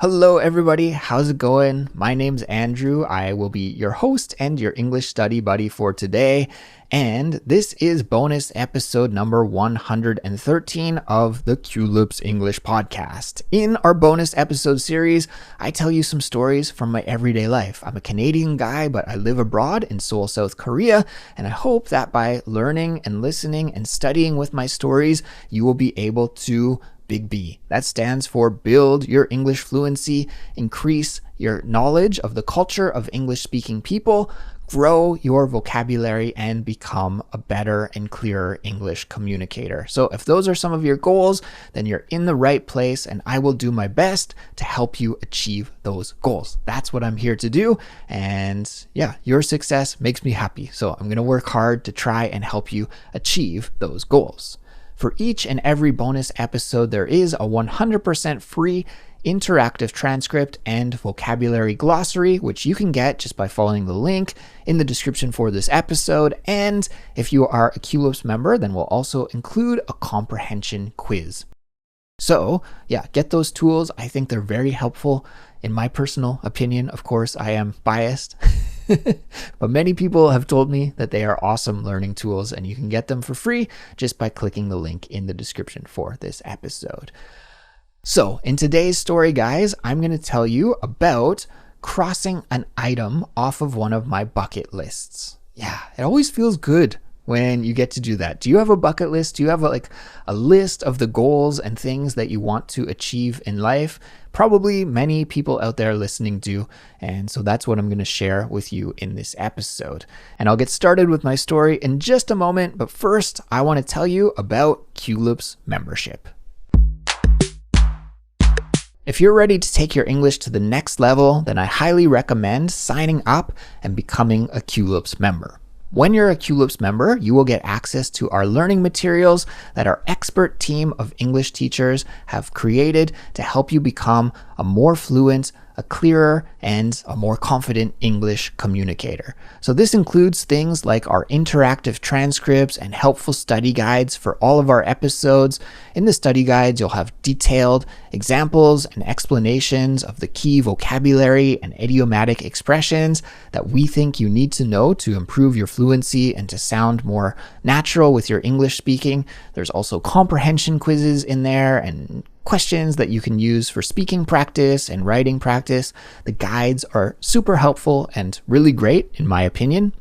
Hello, everybody. How's it going? My name's Andrew. I will be your host and your English study buddy for today. And this is bonus episode number 113 of the Culips English podcast. In our bonus episode series, I tell you some stories from my everyday life. I'm a Canadian guy, but I live abroad in Seoul, South Korea. And I hope that by learning and listening and studying with my stories, you will be able to Big B. That stands for build your English fluency, increase your knowledge of the culture of English-speaking people, grow your vocabulary, and become a better and clearer English communicator. So if those are some of your goals, then you're in the right place, and I will do my best to help you achieve those goals. That's what I'm here to do. And yeah, your success makes me happy. So I'm going to work hard to try and help you achieve those goals. For each and every bonus episode, there is a 100% free interactive transcript and vocabulary glossary, which you can get just by following the link in the description for this episode. And if you are a Culips member, then we'll also include a comprehension quiz. So yeah, get those tools. I think they're very helpful. In my personal opinion, of course, I am biased. But many people have told me that they are awesome learning tools, and you can get them for free just by clicking the link in the description for this episode. So in today's story, guys, I'm going to tell you about crossing an item off of one of my bucket lists. Yeah, it always feels good when you get to do that. Do you have a bucket list? Do you have a list of the goals and things that you want to achieve in life? Probably many people out there listening do. And so that's what I'm going to share with you in this episode. And I'll get started with my story in just a moment. But first, I want to tell you about Culips membership. If you're ready to take your English to the next level, then I highly recommend signing up and becoming a Culips member. When you're a Culips member, you will get access to our learning materials that our expert team of English teachers have created to help you become a more fluent, a clearer, and a more confident English communicator. So this includes things like our interactive transcripts and helpful study guides for all of our episodes. In the study guides, you'll have detailed examples and explanations of the key vocabulary and idiomatic expressions that we think you need to know to improve your fluency and to sound more natural with your English speaking. There's also comprehension quizzes in there and questions that you can use for speaking practice and writing practice. The guides are super helpful and really great, in my opinion.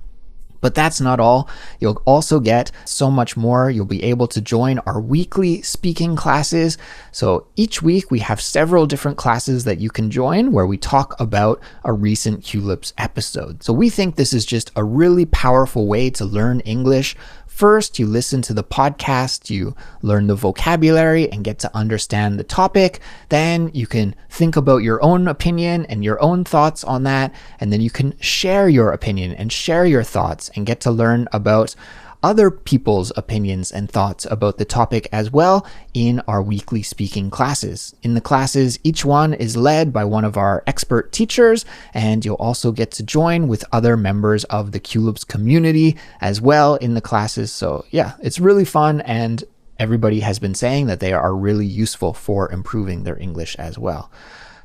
But that's not all. You'll also get so much more. You'll be able to join our weekly speaking classes. So each week we have several different classes that you can join where we talk about a recent Culips episode. So we think this is just a really powerful way to learn English. First, you listen to the podcast, you learn the vocabulary and get to understand the topic. Then you can think about your own opinion and your own thoughts on that. And then you can share your opinion and share your thoughts and get to learn about other people's opinions and thoughts about the topic as well in our weekly speaking classes. In the classes, each one is led by one of our expert teachers, and you'll also get to join with other members of the Culips community as well in the classes. So yeah, it's really fun, and everybody has been saying that they are really useful for improving their English as well.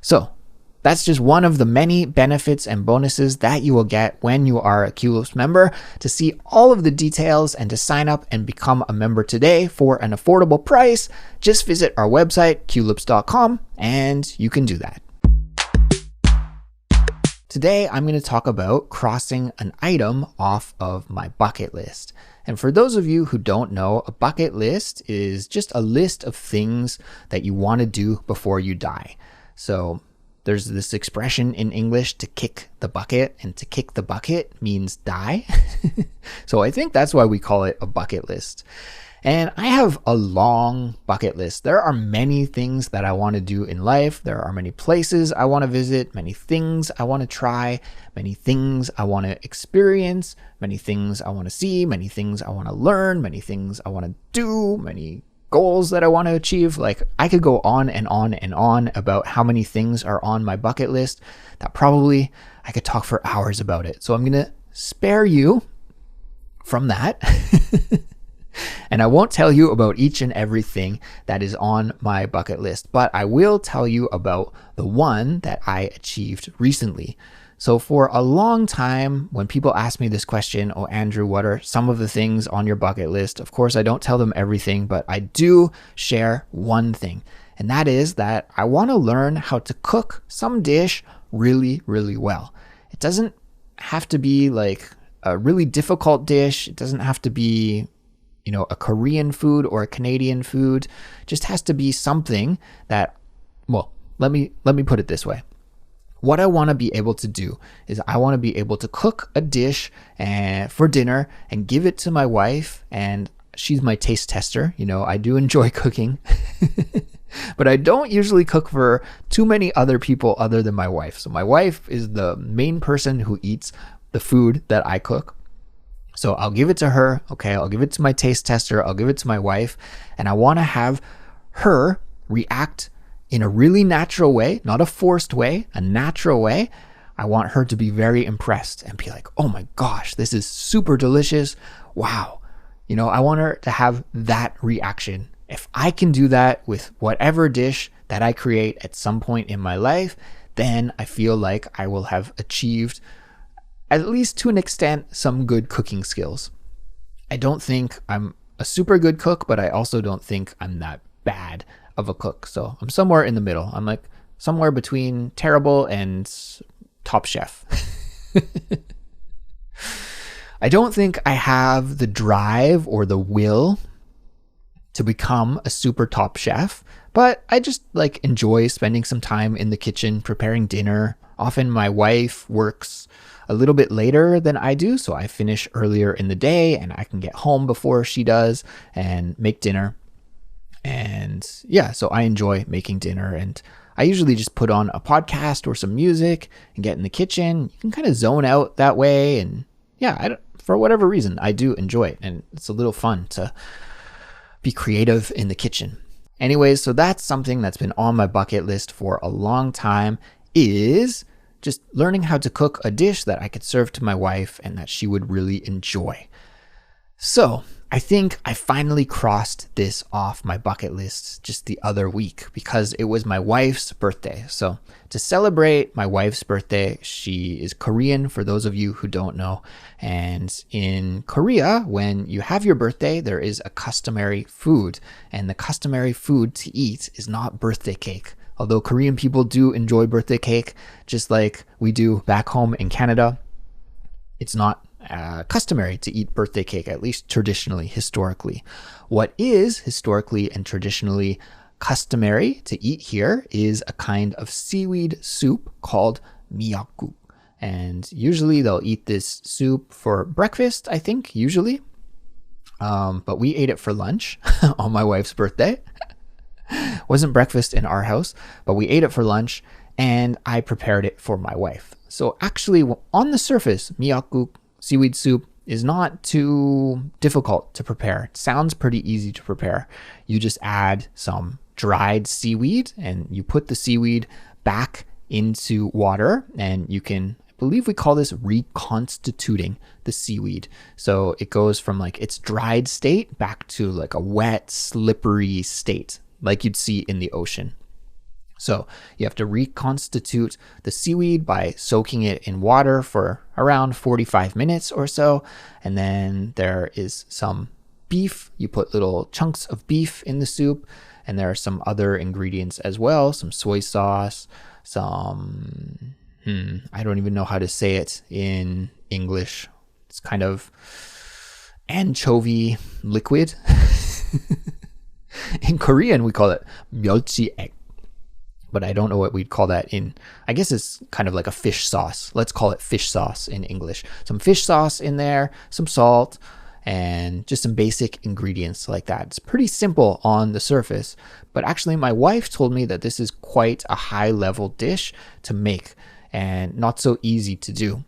So that's just one of the many benefits and bonuses that you will get when you are a Culips member. To see all of the details and to sign up and become a member today for an affordable price, just visit our website, culips.com, and you can do that. Today, I'm going to talk about crossing an item off of my bucket list. And for those of you who don't know, a bucket list is just a list of things that you want to do before you die. So there's this expression in English, to kick the bucket, and to kick the bucket means die. So I think that's why we call it a bucket list. And I have a long bucket list. There are many things that I want to do in life. There are many places I want to visit, many things I want to try, many things I want to experience, many things I want to see, many things I want to learn, many things I want to do, many goals that I want to achieve. Like, I could go on and on and on about how many things are on my bucket list that probably I could talk for hours about it. So I'm going to spare you from that. And I won't tell you about each and everything that is on my bucket list, but I will tell you about the one that I achieved recently. So for a long time, when people ask me this question, oh, Andrew, what are some of the things on your bucket list? Of course, I don't tell them everything, but I do share one thing. And that is that I want to learn how to cook some dish really, really well. It doesn't have to be like a really difficult dish. It doesn't have to be, a Korean food or a Canadian food. It just has to be something that, well, let me put it this way. What I want to be able to do is I want to be able to cook a dish for dinner and give it to my wife, and she's my taste tester. I do enjoy cooking, but I don't usually cook for too many other people other than my wife. So my wife is the main person who eats the food that I cook. So I'll give it to her. Okay, I'll give it to my taste tester. I'll give it to my wife, and I want to have her react in a really natural way, not a forced way, a natural way. I want her to be very impressed and be like, oh my gosh, this is super delicious. Wow. I want her to have that reaction. If I can do that with whatever dish that I create at some point in my life, then I feel like I will have achieved, at least to an extent, some good cooking skills. I don't think I'm a super good cook, but I also don't think I'm that bad of a cook. So I'm somewhere in the middle. I'm like somewhere between terrible and top chef. I don't think I have the drive or the will to become a super top chef, but I just enjoy spending some time in the kitchen preparing dinner. Often my wife works a little bit later than I do, so I finish earlier in the day and I can get home before she does and make dinner. And yeah, so I enjoy making dinner, and I usually just put on a podcast or some music and get in the kitchen. You can kind of zone out that way. And yeah, for whatever reason, I do enjoy it. And it's a little fun to be creative in the kitchen. Anyways, so that's something that's been on my bucket list for a long time, is just learning how to cook a dish that I could serve to my wife and that she would really enjoy. So I think I finally crossed this off my bucket list just the other week because it was my wife's birthday. So to celebrate my wife's birthday, she is Korean, for those of you who don't know. And in Korea, when you have your birthday, there is a customary food. And the customary food to eat is not birthday cake. Although Korean people do enjoy birthday cake, just like we do back home in Canada, it's not customary to eat birthday cake, at least traditionally, historically. What is historically and traditionally customary to eat here is a kind of seaweed soup called miyeokguk. And usually they'll eat this soup for breakfast, I think, usually. But we ate it for lunch on my wife's birthday. Wasn't breakfast in our house, but we ate it for lunch, and I prepared it for my wife. So actually, on the surface, miyeokguk, seaweed soup, is not too difficult to prepare. It sounds pretty easy to prepare. You just add some dried seaweed and you put the seaweed back into water, and you can, I believe we call this reconstituting the seaweed. So it goes from its dried state back to a wet, slippery state like you'd see in the ocean. So you have to reconstitute the seaweed by soaking it in water for around 45 minutes or so. And then there is some beef. You put little chunks of beef in the soup. And there are some other ingredients as well. Some soy sauce, some, I don't even know how to say it in English. It's kind of anchovy liquid. In Korean, we call it miyeokguk. But I don't know what we'd call that in, I guess it's kind of like a fish sauce. Let's call it fish sauce in English. Some fish sauce in there, some salt, and just some basic ingredients like that. It's pretty simple on the surface, but actually my wife told me that this is quite a high level dish to make and not so easy to do.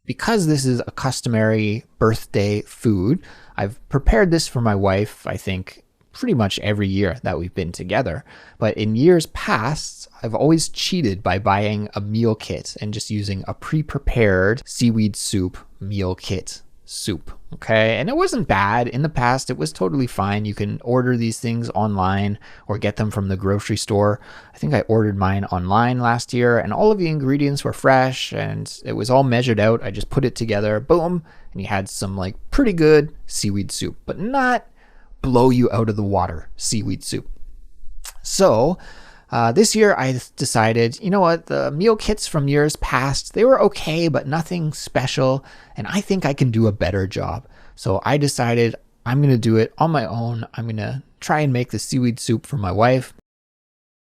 Because this is a customary birthday food, I've prepared this for my wife, I think, pretty much every year that we've been together. But in years past, I've always cheated by buying a meal kit and just using a pre-prepared seaweed soup meal kit soup. Okay, and it wasn't bad. In the past, it was totally fine. You can order these things online or get them from the grocery store. I think I ordered mine online last year, and all of the ingredients were fresh and it was all measured out. I just put it together, boom, and you had some like pretty good seaweed soup, but not blow you out of the water seaweed soup. So this year I decided, you know what, the meal kits from years past, they were okay, but nothing special. And I think I can do a better job. So I decided I'm going to do it on my own. I'm going to try and make the seaweed soup for my wife.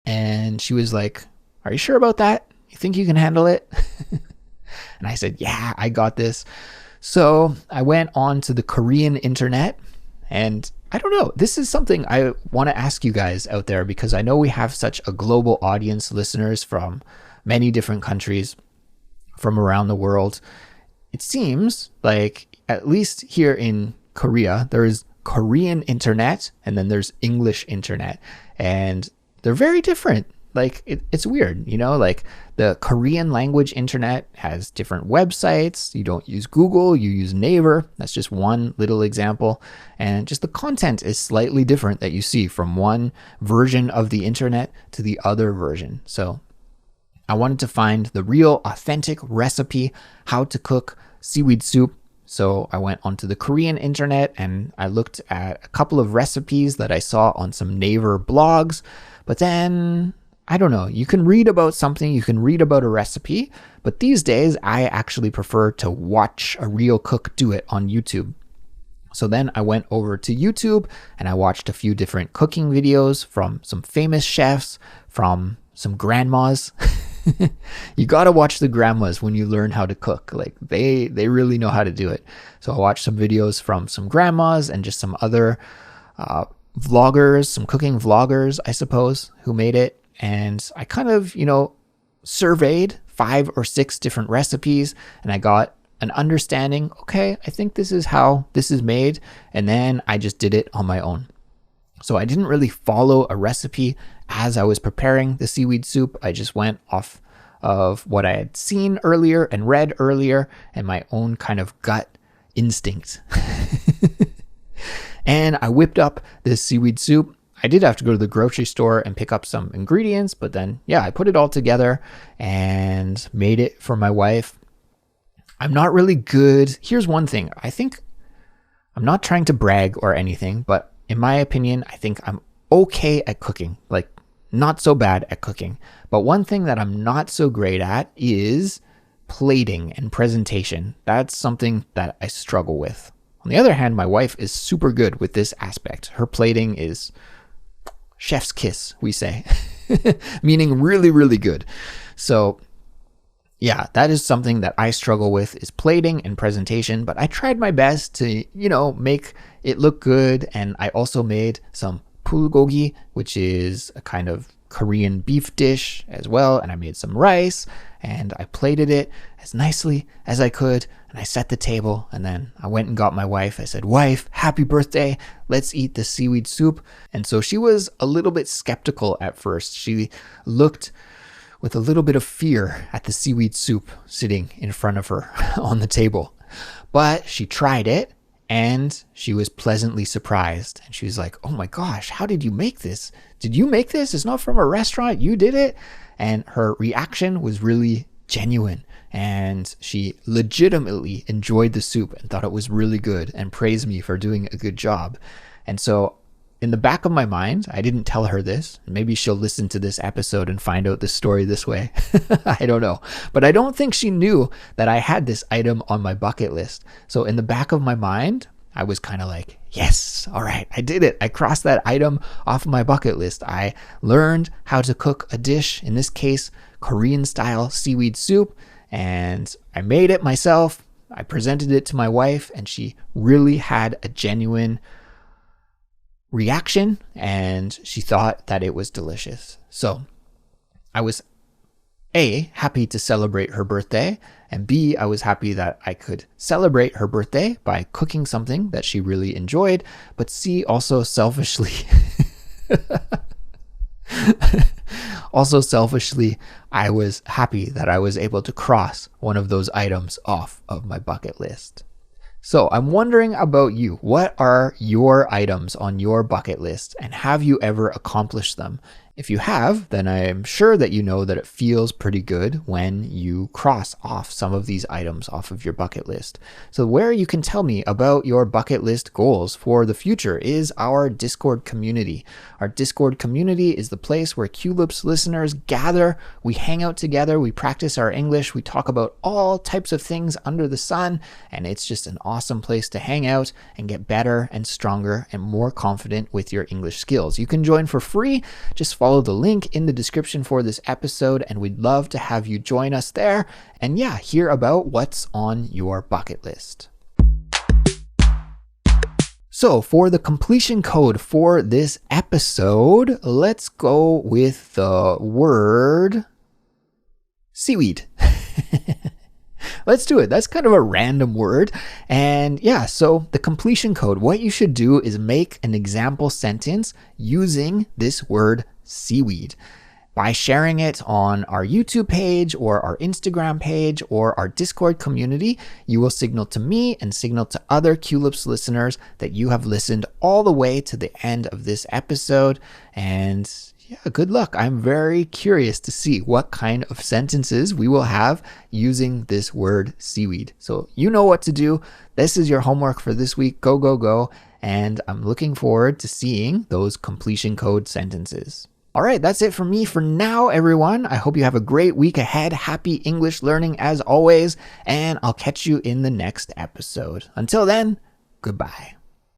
And she was like, are you sure about that? You think you can handle it? And I said, yeah, I got this. So I went on to the Korean internet, and I don't know, this is something I want to ask you guys out there, because I know we have such a global audience, listeners from many different countries from around the world. It seems like, at least here in Korea, there is Korean internet and then there's English internet, and they're very different. Like it's weird, you know, like the Korean language internet has different websites. You don't use Google, you use Naver. That's just one little example. And just the content is slightly different that you see from one version of the internet to the other version. So I wanted to find the real authentic recipe, how to cook seaweed soup. So I went onto the Korean internet and I looked at a couple of recipes that I saw on some Naver blogs, but then I don't know, you can read about something, you can read about a recipe, but these days I actually prefer to watch a real cook do it on YouTube. So then I went over to YouTube and I watched a few different cooking videos from some famous chefs, from some grandmas. You got to watch the grandmas when you learn how to cook. Like they really know how to do it. So I watched some videos from some grandmas and just some other vloggers, some cooking vloggers, I suppose, who made it. And I kind of, you know, surveyed 5 or 6 different recipes, and I got an understanding, okay, I think this is how this is made. And then I just did it on my own. So I didn't really follow a recipe as I was preparing the seaweed soup. I just went off of what I had seen earlier and read earlier and my own kind of gut instinct. And I whipped up this seaweed soup. I did have to go to the grocery store and pick up some ingredients, but then, yeah, I put it all together and made it for my wife. I'm not really good. Here's one thing. I think I'm not trying to brag or anything, but in my opinion, I think I'm okay at cooking, like not so bad at cooking. But one thing that I'm not so great at is plating and presentation. That's something that I struggle with. On the other hand, my wife is super good with this aspect. Her plating is chef's kiss, we say, meaning really, really good. So yeah, that is something that I struggle with, is plating and presentation, but I tried my best to, you know, make it look good. And I also made some bulgogi, which is a kind of Korean beef dish as well. And I made some rice and I plated it as nicely as I could. And I set the table, and then I went and got my wife. I said, wife, happy birthday. Let's eat the seaweed soup. And so she was a little bit skeptical at first. She looked with a little bit of fear at the seaweed soup sitting in front of her on the table. But she tried it and she was pleasantly surprised. And she was like, oh my gosh, how did you make this? Did you make this? It's not from a restaurant. You did it? And her reaction was really genuine. And she legitimately enjoyed the soup and thought it was really good and praised me for doing a good job. And so in the back of my mind, I didn't tell her this. Maybe she'll listen to this episode and find out the story this way. I don't know. But I don't think she knew that I had this item on my bucket list. So in the back of my mind, I was kind of like, yes, all right, I did it. I crossed that item off my bucket list. I learned how to cook a dish, in this case, Korean style seaweed soup. And I made it myself. I presented it to my wife, and she really had a genuine reaction, and she thought that it was delicious. So I was A, happy to celebrate her birthday, and B, I was happy that I could celebrate her birthday by cooking something that she really enjoyed, but C, also selfishly I was happy that I was able to cross one of those items off of my bucket list. So I'm wondering about you. What are your items on your bucket list, and have you ever accomplished them? If you have, then I'm sure that you know that it feels pretty good when you cross off some of these items off of your bucket list. So where you can tell me about your bucket list goals for the future is our Discord community. Our Discord community is the place where Culips listeners gather. We hang out together, we practice our English, we talk about all types of things under the sun, and it's just an awesome place to hang out and get better and stronger and more confident with your English skills. You can join for free. Just follow the link in the description for this episode, and we'd love to have you join us there and hear about what's on your bucket list. So for the completion code for this episode, let's go with the word seaweed. Let's do it. That's kind of a random word. And so the completion code, what you should do is make an example sentence using this word seaweed. By sharing it on our YouTube page or our Instagram page or our Discord community, you will signal to me and signal to other Culips listeners that you have listened all the way to the end of this episode. And good luck. I'm very curious to see what kind of sentences we will have using this word seaweed. So you know what to do. This is your homework for this week. Go, go, go. And I'm looking forward to seeing those completion code sentences. All right, that's it for me for now, everyone. I hope you have a great week ahead. Happy English learning as always, and I'll catch you in the next episode. Until then, goodbye.